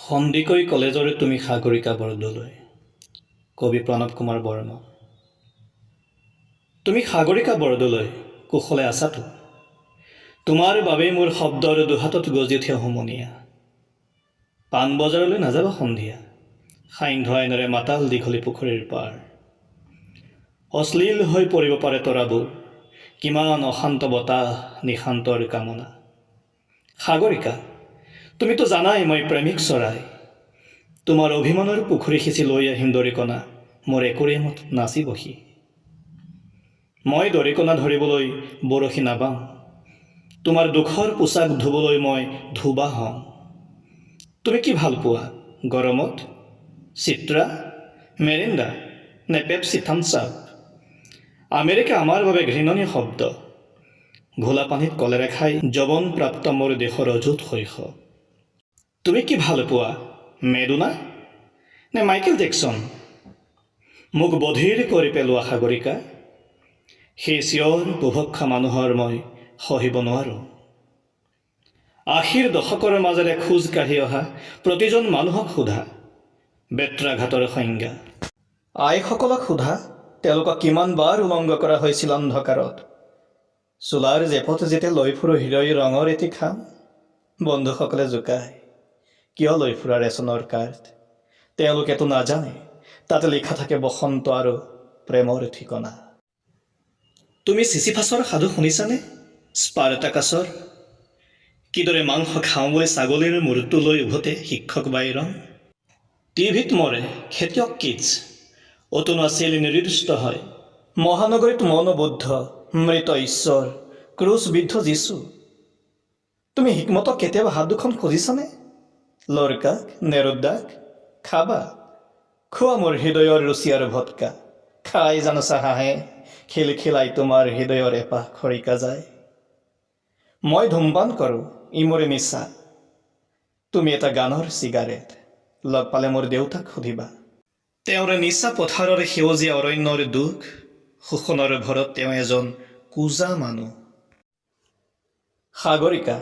সন্দিকৈ কলেজৰ তুমি সাগৰিকা বৰদলৈ। কবি প্ৰণৱ কুমাৰ বৰ্মা। তুমি সাগৰিকা বৰদলৈ, কুশলে আছাতো? তোমাৰ বাবেই মোৰ শব্দৰ দুহাতত গজি উঠে হুমনীয়া। পাণবজাৰলৈ নাযাবা সন্ধিয়া, সান্ধ্য আইনেৰে মাতাল দীঘলী পুখুৰীৰ পাৰ। অশ্লীল হৈ পৰিব পাৰে তৰাবোৰ, কিমান অশান্ত বতাহ নিশান্তৰ কামনা। সাগৰিকা, তুমিতো জানাই মই প্ৰেমিক চৰাই। তোমাৰ অভিমানৰ পুখুৰী সিঁচি লৈ আহিম দৰিকণা, মোৰ একুৰিয়ামত নাচি বহি। মই দৰিকণা ধৰিবলৈ বৰশী নাবাওঁ, তোমাৰ দুখৰ পোচাক ধুবলৈ মই ধোবা হওঁ। তুমি কি ভাল পোৱা গৰমত? চিত্ৰা, মেৰিণ্ডা নে পেপচি থাম্পছ আপ? আমেৰিকা আমাৰ বাবে ঘৃণনীয় শব্দ। ঘোলা পানীত কলেৰে খাই যৱন প্ৰাপ্ত মোৰ দেশৰ অযুত শৈশৱ। তুমি কি ভাল পোৱা মেডোনা নে মাইকেল জেকচন? মোক বধিৰ কৰি পেলোৱা সাগৰিকা, সেই চিঞৰ বুভক্ষা মানুহৰ মই সহিব নোৱাৰোঁ। ৮০ৰ দশকৰ মাজেৰে খোজ কাঢ়ি অহা প্ৰতিজন মানুহক সোধা বেত্ৰাঘাতৰ সংজ্ঞা। আইসকলক সোধা তেওঁলোকক কিমান বাৰ উলংগ কৰা হৈছিল অন্ধকাৰত। চোলাৰ জেপত যেতিয়া লৈ ফুৰো হৃদয় ৰঙৰ এটি খাম, বন্ধুসকলে জোকায় কিয় লৈ ফুৰা ৰেচনৰ কাৰ্ড। তেওঁলোকেতো নাজানে তাতে লিখা থাকে বসন্ত আৰু প্ৰেমৰ ঠিকনা। তুমি চিচিফাছৰ সাধু শুনিছানে? স্পাৰ্টাকাছৰ কিদৰে মাংস খাওঁ বুলি ছাগলীৰ মূৰটো লৈ উভতে শিক্ষক বাইৰন। টিভিত মৰে খেতিয়ক কিডছ, অতনো আছিল নিৰ্দিষ্ট হয়। মহানগৰীত মনোবুদ্ধ মৃত ঈশ্বৰ ক্ৰুচবিদ্ধ যীচু। তুমি হিকমতক কেতিয়াবা হাত দুখন খুজিছানে? লৰকাক নেৰুদ্দাক খাবা, খোৱা মোৰ হৃদয়ৰ ৰুচি আৰু ভটকা। খাই জানো চাহাহে খিলখিলাই তোমাৰ হৃদয়ৰ এপাহ খৰিকা যায়। মই ধূমপান কৰোঁ, ই মোৰ নিচা। তুমি এটা গানৰ চিগাৰেট, লগ পালে মোৰ দেউতাক সুধিবা। তেওঁৰ নিচা পথাৰৰ সেউজীয়া অৰণ্যৰ দুখ, শোষণৰ ভৰত তেওঁ এজন কোজা মানুহ। সাগৰিকা,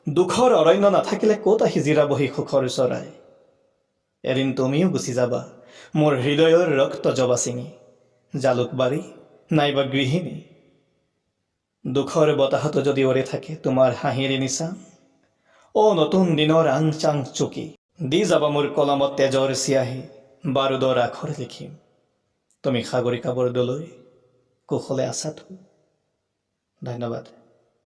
দুখৰ অৰণ্য নাথাকিলে ক'ত আহি জিৰাবহি সুখৰ চৰাই। এদিন তুমিও গুচি যাবা মোৰ হৃদয়ৰ ৰক্ত জবা ছিঙি, জালুকবাৰী নাইবা গৃহিণী। দুখৰ বতাহতো যদি উৰি থাকে তোমাৰ হাঁহিৰ নিচা, নতুন দিনৰ আং চাং চুকি দি যাবা মোৰ কলমত তেজৰ চিয়াহী, বাৰুদৰ আখৰ লিখিম। তুমি সাগৰিকা বৰদলৈ, কুশলে আছাতো? ধন্যবাদ।